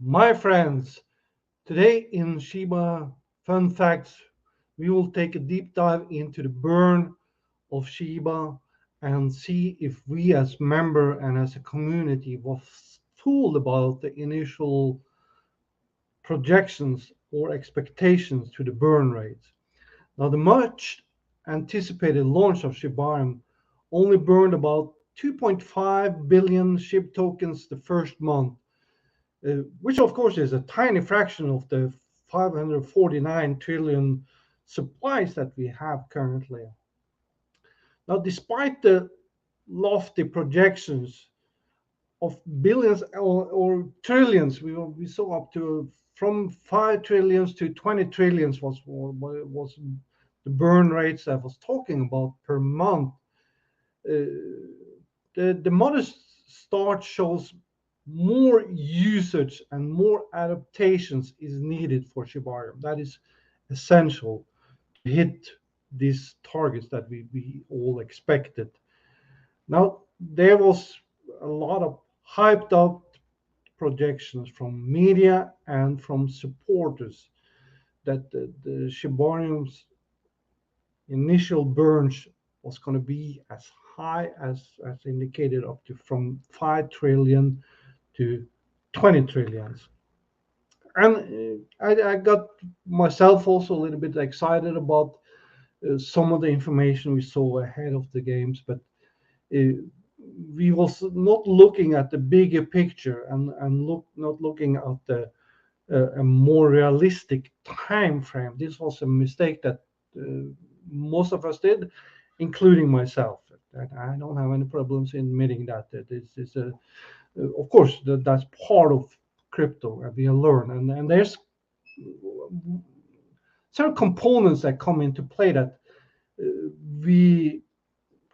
My friends, today in Shiba Fun Facts, we will take a deep dive into the burn of Shiba and see if we as member and as a community was fooled about the initial projections or expectations to the burn rates. Now, the much anticipated launch of Shibarium only burned about 2.5 billion SHIB tokens the first month, which of course is a tiny fraction of the 549 trillion supplies that we have currently. Now, despite the lofty projections of billions or trillions, we saw up to from 5 trillions to 20 trillions was the burn rates I was talking about per month. The modest start shows more usage and more adaptations is needed for Shibarium. That is essential to hit these targets that we all expected. Now, there was a lot of hyped up projections from media and from supporters that the Shibarium's initial burns was going to be as high as indicated, up to from 5 trillion to 20 trillions. And I got myself also a little bit excited about some of the information we saw ahead of the games, but uh, we was not looking at the bigger picture and not looking at the a more realistic time frame. This was a mistake that most of us did, including myself. And I don't have any problems in admitting that. This is of course, that's part of crypto, and we learn. And there's certain components that come into play that we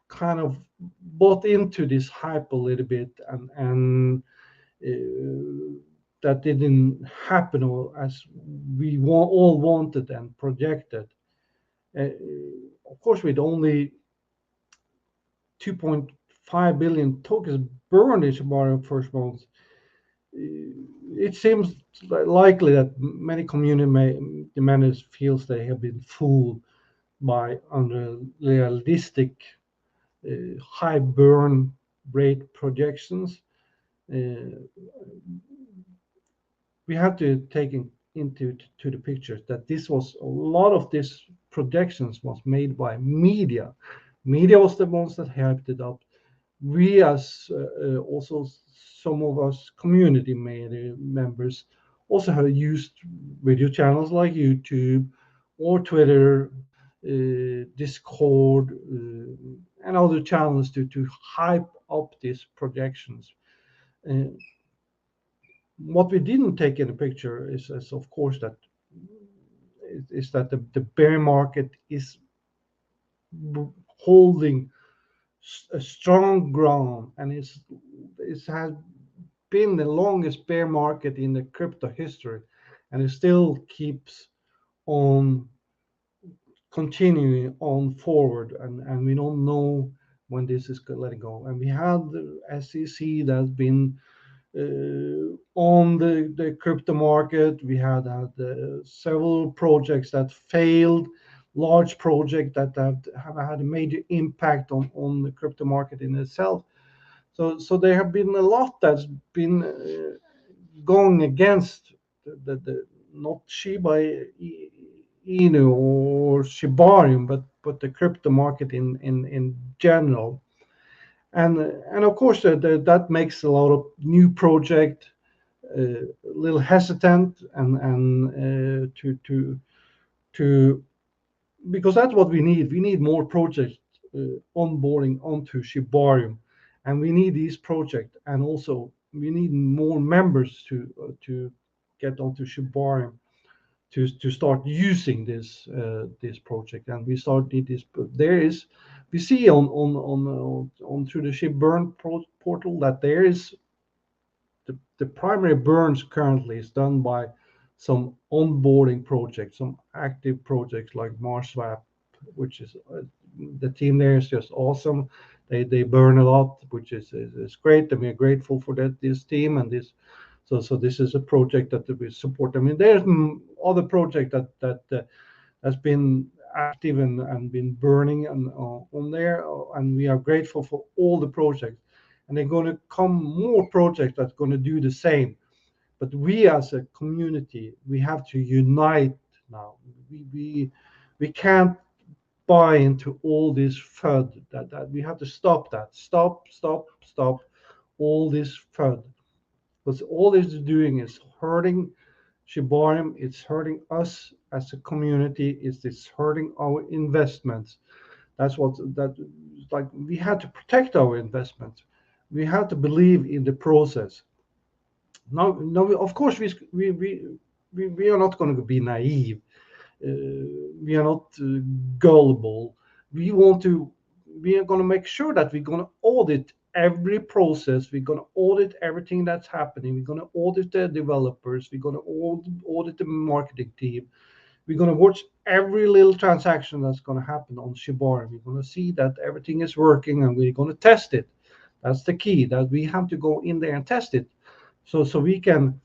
kind of bought into this hype a little bit, and that didn't happen as we all wanted and projected. Uh, of course, with only 2.5 billion tokens burned each bar first month, it seems likely that many community managers feels they have been fooled by unrealistic high burn rate projections. Uh, we have to take into to the picture that this was a lot of this projections was made by media. Media was the ones that hyped it up. We as also some of us community members also have used video channels like YouTube or Twitter, Discord, and other channels to hype up these projections. Uh, what we didn't take in the picture is of course that the bear market is holding a strong ground, and it has been the longest bear market in the crypto history, and it still keeps on continuing on forward, and we don't know when this is going to let it go. And we had the SEC that's been on the crypto market. We had several projects that failed, large projects that have had a major impact on the crypto market in itself. So there have been a lot that's been going against the not Shiba Inu or Shibarium, but the crypto market in general. And of course that makes a lot of new project a little hesitant and to because that's what we need. We need more projects onboarding onto Shibarium, and we need these projects, and also we need more members to get onto Shibarium to start using this project. And we started this. There is we see on through the Shibburn portal that there is the primary burns currently is done by some onboarding projects, some active projects like MarsSwap, which is the team there is just awesome. They burn a lot, which is great, and we're grateful for that this team and this So this is a project that we support. I mean, there's other project that has been active and been burning on there, and we are grateful for all the projects. And they're going to come more projects that's going to do the same. But we as a community, we have to unite now. We can't buy into all this FUD. That we have to stop that. Stop all this FUD. Because all it's doing is hurting Shibarium, it's hurting us as a community, it's hurting our investments. That's what that like we had to protect our investments. We have to believe in the process. Now, of course, we are not going to be naive. We are not gullible. We want to. We are going to make sure that we're going to audit every process. We're going to audit everything that's happening. We're going to audit the developers. We're going to audit the marketing team. We're going to watch every little transaction that's going to happen on Shibarium. We're going to see that everything is working, and we're going to test it. That's the key. That we have to go in there and test it, so we can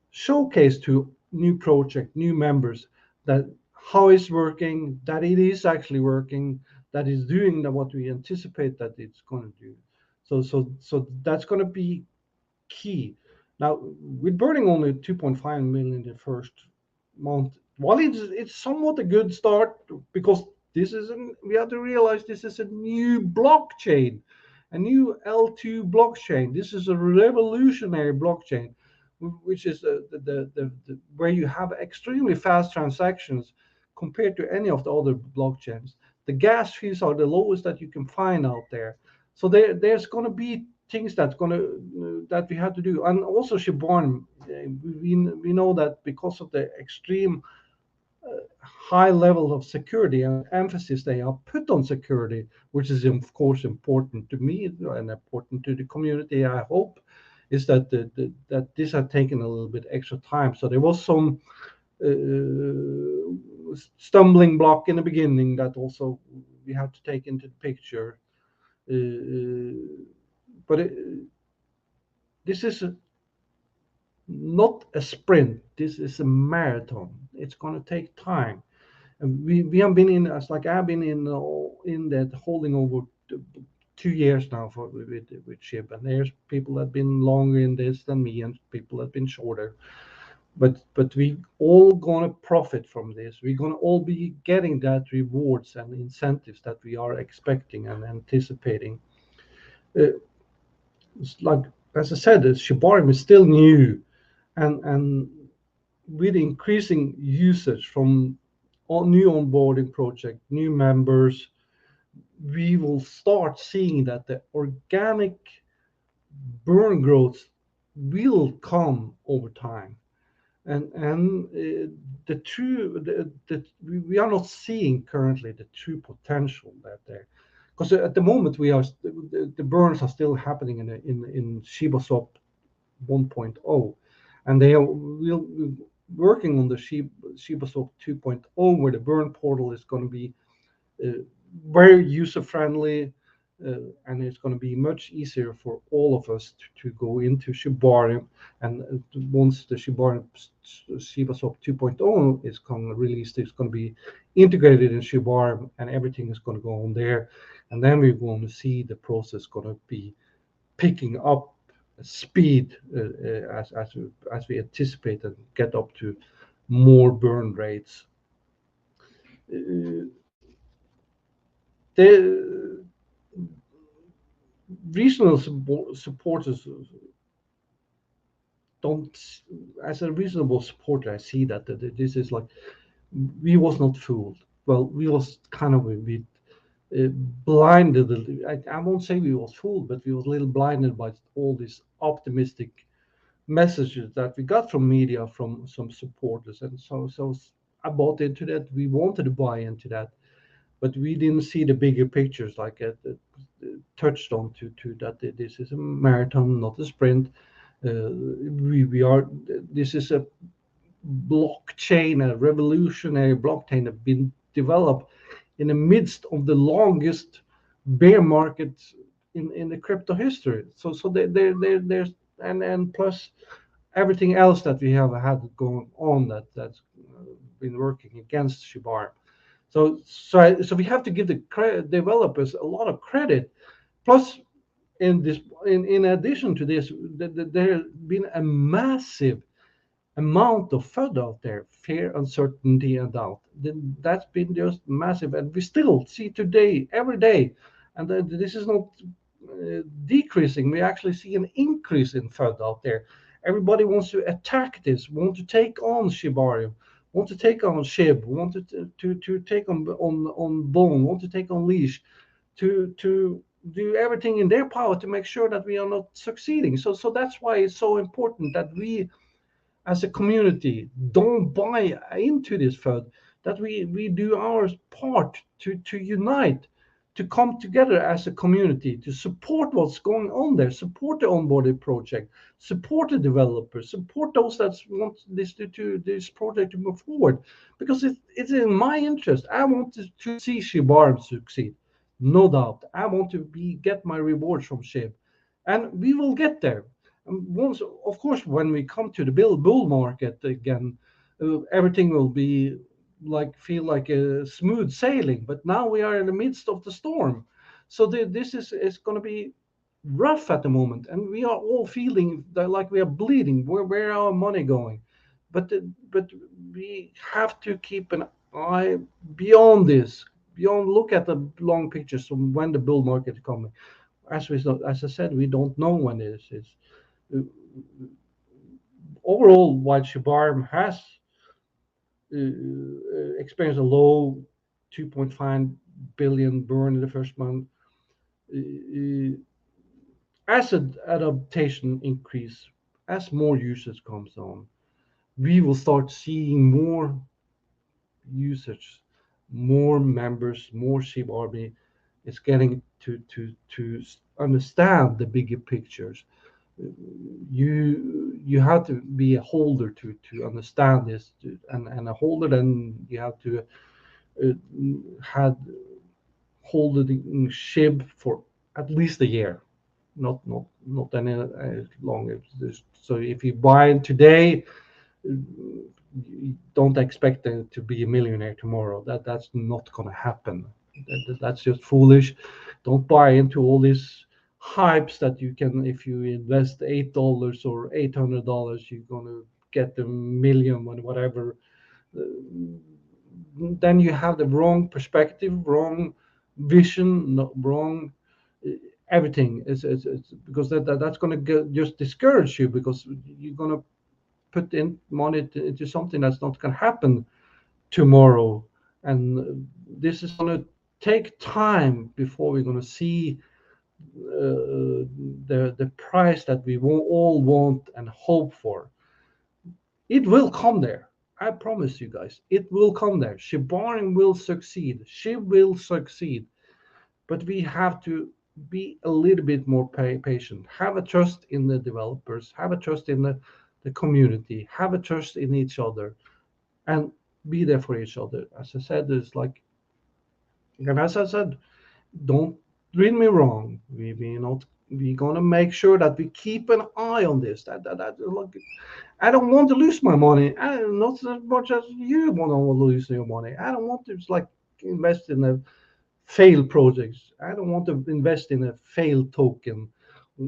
showcase to new project, new members that how it's working, that it is actually working, that it's doing what we anticipate that it's going to do. So that's going to be key. Now, with burning only 2.5 million in the first month, while it's somewhat a good start because we have to realize this is a new blockchain, a new L2 blockchain. This is a revolutionary blockchain, which is where you have extremely fast transactions compared to any of the other blockchains. The gas fees are the lowest that you can find out there. So there's going to be things that we have to do, and also Shibarium. We know that because of the extreme high level of security and emphasis they are put on security, which is of course important to me and important to the community. I hope is that that this had taken a little bit extra time. So there was some stumbling block in the beginning that also we have to take into the picture. But this is not a sprint. This is a marathon. It's going to take time. And we have been in, as like I've been in that holding over 2 years now with SHIB, and there's people that have been longer in this than me, and people that have been shorter. But we all gonna profit from this. We're gonna all be getting that rewards and incentives that we are expecting and anticipating. It's like as I said, Shibarium is still new, and with increasing usage from all new onboarding project, new members, we will start seeing that the organic burn growth will come over time. And the true we are not seeing currently the true potential that there, because at the moment the burns are still happening in ShibaSwap 1.0, and they are working on the ShibaSwap 2.0, where the burn portal is going to be very user friendly, and it's going to be much easier for all of us to go into Shibarium. And once the ShibaSwap 2.0 is released, it's going to be integrated in Shibarium, and everything is going to go on there. And then we're going to see the process going to be picking up speed as we anticipate and get up to more burn rates. The regional supporters don't, as a reasonable supporter, I see that this is like we was not fooled. Well, we was kind of a bit blinded. I won't say we was fooled, but we was a little blinded by all these optimistic messages that we got from media, from some supporters, and so I bought into that. We wanted to buy into that, but we didn't see the bigger pictures, like touched on to that this is a marathon, not a sprint. We are. This is a blockchain, a revolutionary blockchain that been developed in the midst of the longest bear market in the crypto history. So there's and plus everything else that we have had going on that's been working against Shibarium. So we have to give the developers a lot of credit. Plus, in addition to this, there has been a massive amount of FUD out there, fear, uncertainty, and doubt. That's been just massive, and we still see today, every day, and this is not decreasing. We actually see an increase in FUD out there. Everybody wants to attack this, want to take on Shibarium, want to take on Shib, want to take on Bone, want to take on Leash, to do everything in their power to make sure that we are not succeeding. So that's why it's so important that we as a community don't buy into this FUD, that we do our part to unite, to come together as a community, to support what's going on there, support the onboarded project, support the developers, support those that want this project to move forward, because it's in my interest. I want to see Shibarium succeed, no doubt. I want to get my rewards from Shib, and we will get there. Once, of course, when we come to the bull market again, everything will be feel like a smooth sailing. But now we are in the midst of the storm, so this is going to be rough at the moment, and we are all feeling that like we are bleeding. Where our money going? But we have to keep an eye beyond this, beyond look at the long pictures from when the bull market is coming. As I said, we don't know when this is. Overall, while Shibarium has experienced a low 2.5 billion burn in the first month, as adaptation increase, as more usage comes on, we will start seeing more usage, more members, more SHIB army is getting to understand the bigger pictures. You have to be a holder to understand this, and a holder, then you have to had hold it in SHIB for at least a year, not any longer. So if you buy it today, don't expect to be a millionaire tomorrow. That's not going to happen. That's just foolish. Don't buy into all these hypes that you can, if you invest $8 or $800, you're going to get a million or whatever. Then you have the wrong perspective, wrong vision, wrong everything. It's because that's going to just discourage you, because you're going to put in money into something that's not going to happen tomorrow, and this is going to take time before we're going to see the price that we all want and hope for. It will come there. I promise you guys, it will come there. Shibarium will succeed. She will succeed. But we have to be a little bit more patient. Have a trust in the developers. Have a trust in the community. Have a trust in each other, and be there for each other. As I said, there's like, and as I said, don't read me wrong. We're gonna make sure that we keep an eye on this. Look, I don't want to lose my money. Not as much as you want to lose your money. I don't want to like invest in a failed projects. I don't want to invest in a failed token,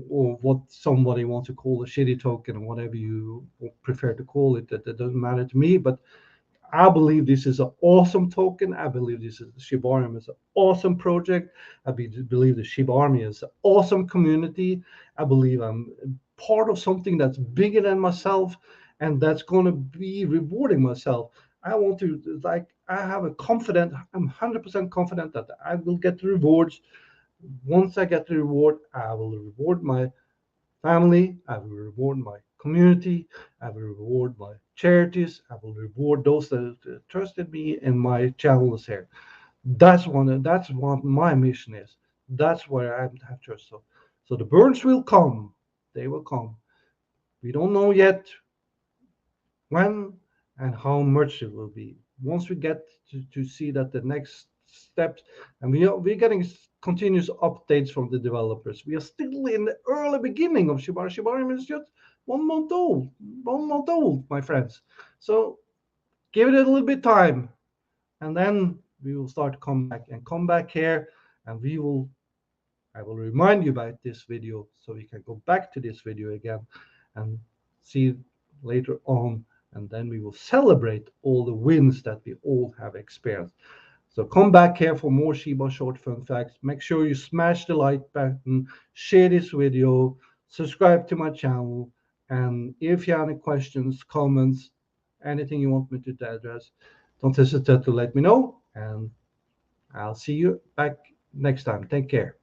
or what somebody wants to call a shitty token, or whatever you prefer to call it. That doesn't matter to me. But I believe this is an awesome token. I believe this is Shibarium is an awesome project. I believe the Shiba Army is an awesome community. I believe I'm part of something that's bigger than myself, and that's going to be rewarding myself. I want to I have a confident. I'm 100% confident that I will get the rewards. Once I get the reward, I will reward my family, I will reward my community, I will reward my charities, I will reward those that trusted me in my channels here. That's what my mission is. That's where I have trust. So the burns will come. They will come. We don't know yet when and how much it will be. Once we get to see that the next steps, and we're getting continuous updates from the developers. We are still in the early beginning of Shibarium. Shibarium is just 1 month old, 1 month old, my friends. So give it a little bit time, and then we will start to come back here, and I will remind you about this video so we can go back to this video again and see later on, and then we will celebrate all the wins that we all have experienced. So come back here for more Shiba short fun facts. Make sure you smash the like button, share this video, subscribe to my channel, and if you have any questions, comments, anything you want me to address, don't hesitate to let me know, and I'll see you back next time. Take care.